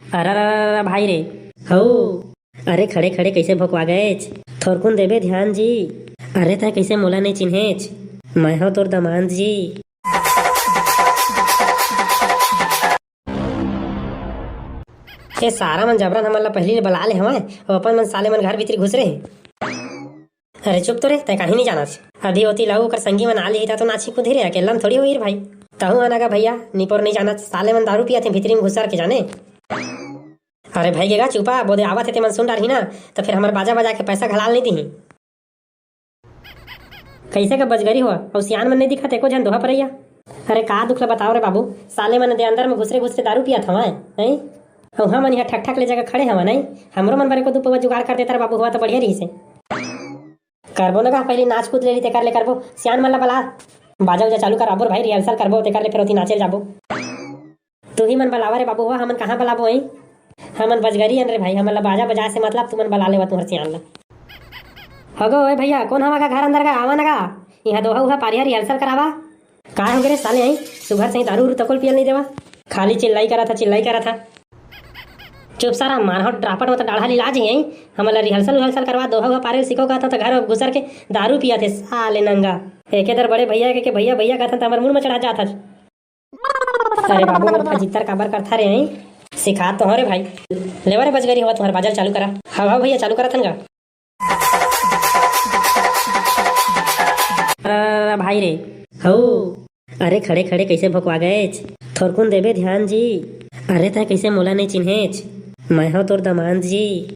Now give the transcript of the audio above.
अरे भाई रे। हऊ। अरे खड़े खड़े कैसे भोकवा गएच? थोरकुन देबे ध्यान जी। अरे तय कैसे मोला नहीं चिन्हेच? मैं हो तोर दमाद जी। ये सारा मन जबरन हमन ला पहली ले बला ले हवय और अपन मन साले मन घर भीतरी घुस रहे। अरे चुप तो रे, तय कहीं नहीं जानत। अभी होती लाऊ कर संगी मन आली था तो नाची कुदे रे, अकेला में थोड़ी होई रे भाई। तहु आनागा भैया निपोर नहीं जानत, साले मन दारू पिया थे भीतरी में घुसर के जाने। अरे भाई गेगा चुपा, बोदे आवत थे मन सुन डारही ना तो फिर हमार बाजा बजा के पैसा घलाल नहीं दी। कैसे का बजगरी हुआ और सियान मन नहीं दिखा एको जन दोहा परैया। अरे का दुख ला बताओ रे बाबू, साले मन दे अंदर में घुसरे घुसरे दारू पिया था नहीं। और हम यहाँ ठक ठक ले जगह खड़े हवा नहीं, हमरो मन बारे को दो पवा जुगाड़ कर देता रे बाबू, हुआ तो बढ़िया रही से। करबो ना का पहले नाच कूद ले ली तेकर ले करबो, सियान मन ला बला बाजा उजा चालू कर अबोर भाई, रिहर्सल करबो तेकर ले फिर ओती नाचे जाबो। तू ही मन बलावा रे बाबू, हुआ हमन कहाँ बलाबो हई? हमन बजगरी अन रे भाई, हमन ला बाजा बजा से मतलब तुमन बला लेवा तुहर सियान ला। हगो ओए भैया कौन हवा का घर अंदर का आवा नगा, यहाँ दोहा उहा पारिया रिहर्सल करावा। का हो गए साले आई सुबह से दारू तकोल पियल नहीं देवा, खाली चिल्लाई करा था। चुप सारा मारहट ड्रापट मतलब डाढ़ा लाज ही हमारा रिहर्सल करवा दोहा हुआ पारे सीखो कहता था, घर घुसर के दारू पिया थे साले नंगा। एक इधर बड़े भैया के भैया भैया कहता था, हमारे मुंह में चढ़ा जाता। अरे बाबू मन फजितर काबर करता रे आई, सिखा तो रे भाई। लेवा रे बजगरी हुआ तुम्हारा बाजार चालू करा। हाँ भैया चालू करा था भाई रे। हऊ। अरे खड़े खड़े कैसे भोकवा गएच? थोरकुन देबे ध्यान जी। अरे तय कैसे मोला नहीं चिन्हेच? मैं हो तोर दमाद जी।